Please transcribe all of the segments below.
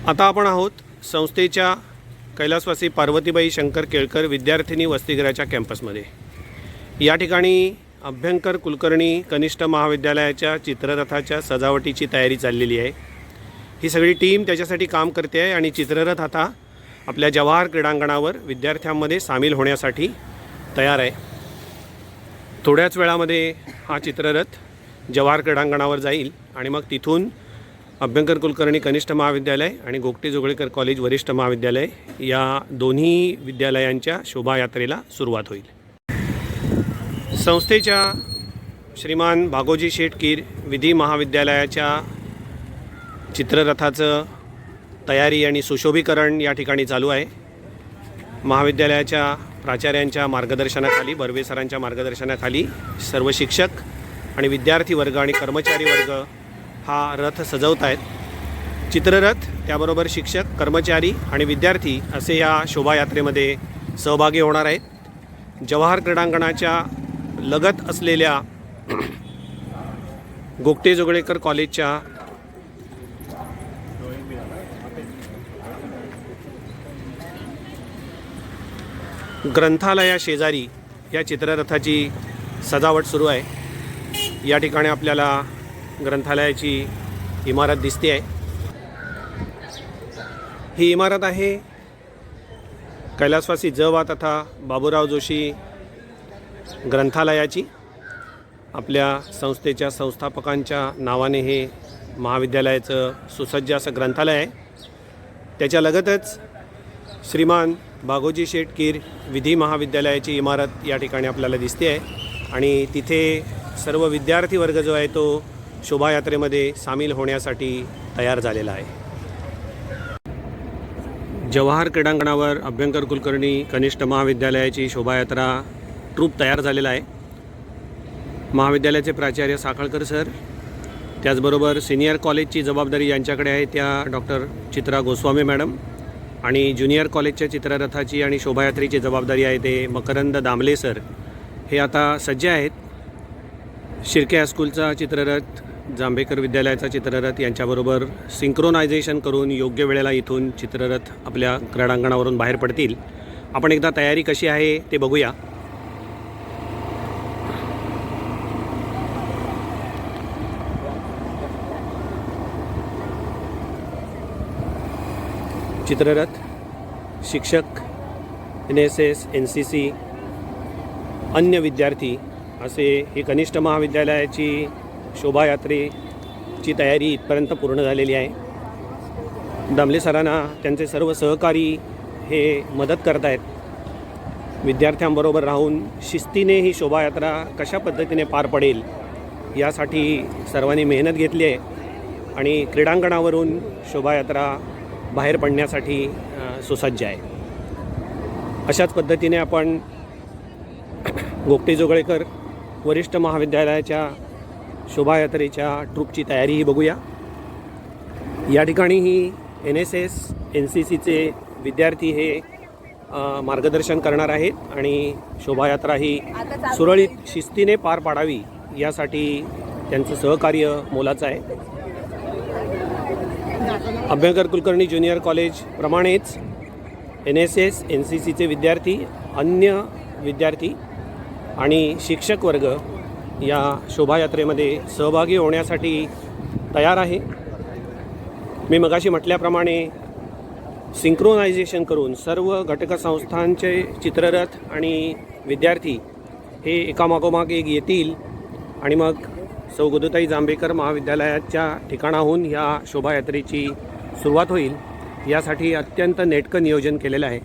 आता आपण आहोत संस्थेच्या कैलासवासी पार्वतीबाई शंकर केळकर विद्यार्थिनी वसतिगृहाच्या कॅम्पसमध्ये। या ठिकाणी अभ्यंकर कुलकर्णी कनिष्ठ महाविद्यालयाच्या चित्ररथाच्या सजावटीची तयारी चाललेली आहे। ही सगळी टीम त्याच्यासाठी काम करते आहे आणि चित्ररथ आता आपल्या जवाहर क्रीडांगणावर विद्यार्थ्यांमध्ये सामील होण्यासाठी तयार आहे। थोड्याच वेळामध्ये हा चित्ररथ जवाहर क्रीडांगणावर जाईल आणि मग तिथून अभ्यंकर कुलकर्णी कनिष्ठ महाविद्यालय आणि गोगटे जोगळेकर कॉलेज वरिष्ठ महाविद्यालय या दोन्ही विद्यालयांच्या शोभायात्रेला सुरुवात होईल। संस्थेच्या श्रीमान भागोजी शेठ कीर विधी महाविद्यालयाच्या चित्ररथाचं तयारी आणि सुशोभीकरण या ठिकाणी चालू आहे। महाविद्यालयाच्या प्राचार्यांच्या मार्गदर्शनाखाली, बर्वे सरांच्या मार्गदर्शनाखाली सर्व शिक्षक आणि विद्यार्थी वर्ग आणि कर्मचारी वर्ग हा रथ सजवत आहेत। चित्ररथ त्याबरोबर शिक्षक, कर्मचारी आणि विद्यार्थी असे या शोभायात्रेमध्ये सहभागी होणार आहेत। जवाहर क्रीडांगणाच्या लगत असलेल्या गोगटे जोगळेकर कॉलेजच्या ग्रंथालया शेजारी या चित्ररथाची सजावट सुरू आहे। या ठिकाणी आपल्याला ग्रंथालयाची इमारत दिसते आहे। ही इमारत आहे कैलासवासी जवा तथा बाबूराव जोशी ग्रंथालयाची। आपल्या संस्थेच्या संस्थापकांच्या नावाने हे महाविद्यालयाचं सुसज्ज असं ग्रंथालय आहे। त्याच्या लगतच श्रीमान भागोजी शेठ कीर विधी महाविद्यालयाची इमारत या ठिकाणी आपल्याला दिसते आहे आणि तिथे सर्व विद्यार्थी वर्ग जो आहे तो शोभायात्रेमध्ये सामील होण्यासाठी तयार झालेला आहे। जवाहर क्रीडांगणावर अभ्यंकर कुलकर्णी कनिष्ठ महाविद्यालयाची शोभायात्रा ट्रूप तयार झालेला आहे। महाविद्यालयाचे प्राचार्य साखळकर सर, त्याचबरोबर सिनियर कॉलेजची जबाबदारी यांच्याकडे आहे त्या डॉक्टर चित्रा गोस्वामी मॅडम, आणि ज्युनियर कॉलेजच्या चित्ररथाची आणि शोभायात्रेची जबाबदारी आहे ते मकरंद दामले सर, हे आता सज्ज आहेत। शिर्के हायस्कूलचा चित्ररथ, जांभेकर विद्यालयाचा चित्ररथ यांच्याबरोबर सिंक्रोनायझेशन करून योग्य वेळेला इथून चित्ररथ आपल्या क्रीडांगणावरून बाहेर पडतील। आपण एकदा तयारी कशी आहे ते बघूया। चित्ररथ, शिक्षक, NSS, NCC, अन्य विद्यार्थी असे ही कनिष्ठ महाविद्यालयाची शोभायात्रेची तयारी इथपर्यंत पूर्ण झालेली आहे। दामले सरांना त्यांचे सर्व सहकारी हे मदत करत आहेत। विद्यार्थ्यांबरोबर राहून शिस्तीने ही शोभायात्रा कशा पद्धतीने पार पडेल यासाठी सर्वांनी मेहनत घेतली आहे आणि क्रीडांगणावरून शोभायात्रा बाहेर पडण्यासाठी सुसज्ज आहे। अशाच पद्धतीने आपण गोगटे जोगळेकर वरिष्ठ महाविद्यालयाच्या शोभायात्रेच्या ट्रूपची तयारीही बघूया। या ठिकाणी ही NSS, NCCचे विद्यार्थी हे मार्गदर्शन करणार आहेत आणि शोभायात्रा ही सुरळीत शिस्तीने पार पाडावी यासाठी त्यांचं सहकार्य मोलाचं आहे। अभ्यंकर कुलकर्णी ज्युनियर कॉलेज प्रमाणेच NSS, NCCचे विद्यार्थी, अन्य विद्यार्थी आणि शिक्षक वर्ग या शोभायात्रेमध्ये सहभागी होण्यासाठी तयार आहे। मी मगाशी म्हटल्याप्रमाणे सिंक्रोनायझेशन करून सर्व घटक संस्थांचे चित्ररथ आणि विद्यार्थी हे एकामागोमाग एक येतील आणि मग सौ गोदूताई जांभेकर महाविद्यालयाच्या ठिकाणाहून या शोभायात्रेची सुरुवात होईल। यासाठी अत्यंत नेटकं नियोजन केलेलं आहे।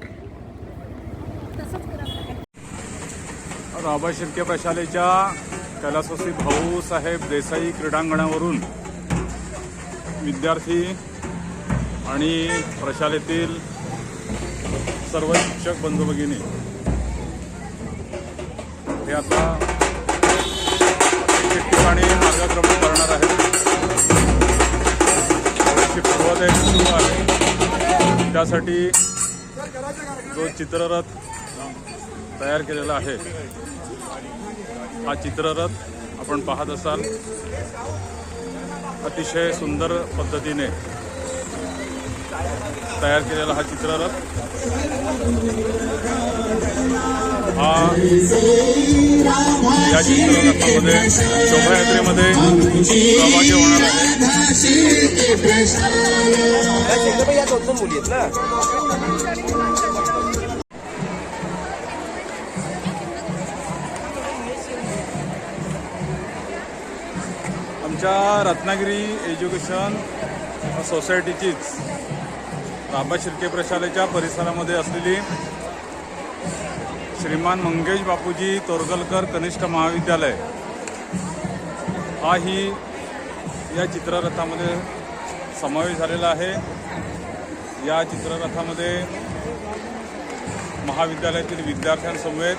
राबा शिर्के प्रशालेच्या कैलासवासी भाऊसाहेब देसाई क्रीडांगणावरून विद्यार्थी आणि प्रशालेतील सर्व शिक्षक बंधू भगिनी हे आता ठिकठिकाणी मार्गक्रमण करणार आहेत। त्याची पूर्वतयारी सुरू आहे। त्यासाठी जो चित्ररथ तयार केलेला आहे हा चित्ररथ आपण पाहत असाल अतिशय सुंदर पद्धतीने तयार केलेला हा चित्ररथ हा या चित्ररथामध्ये शोभायात्रेमध्ये सहभागी होणार आहे. आमच्या रत्नागिरी एज्युकेशन सोसायटीचीच राबा शिर्के प्रशालेच्या परिसरामध्ये असलेली श्रीमान मंगेश बापूजी तोरगलकर कनिष्ठ महाविद्यालय हाही या चित्ररथामध्ये समावेश झालेला आहे. या चित्ररथामध्ये महाविद्यालयातील विद्यार्थ्यांसमवेत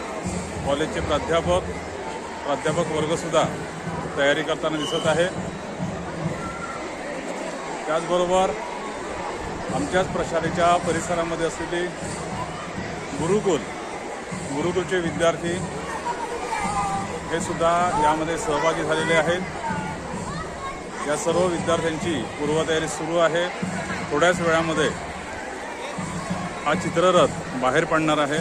कॉलेजचे प्राध्यापक वर्गसुद्धा तयारी करताना दिसत आहे. त्याचबरोबर आमच्याच प्रशालेच्या परिसरामध्ये असलेली गुरुकुलचे विद्यार्थी हे सुद्धा यामध्ये सहभागी झालेले आहेत. या सर्व विद्यार्थ्यांची पूर्वतयारी सुरू आहे. थोड्याच वेळामध्ये हा चित्ररथ बाहेर पडणार आहे.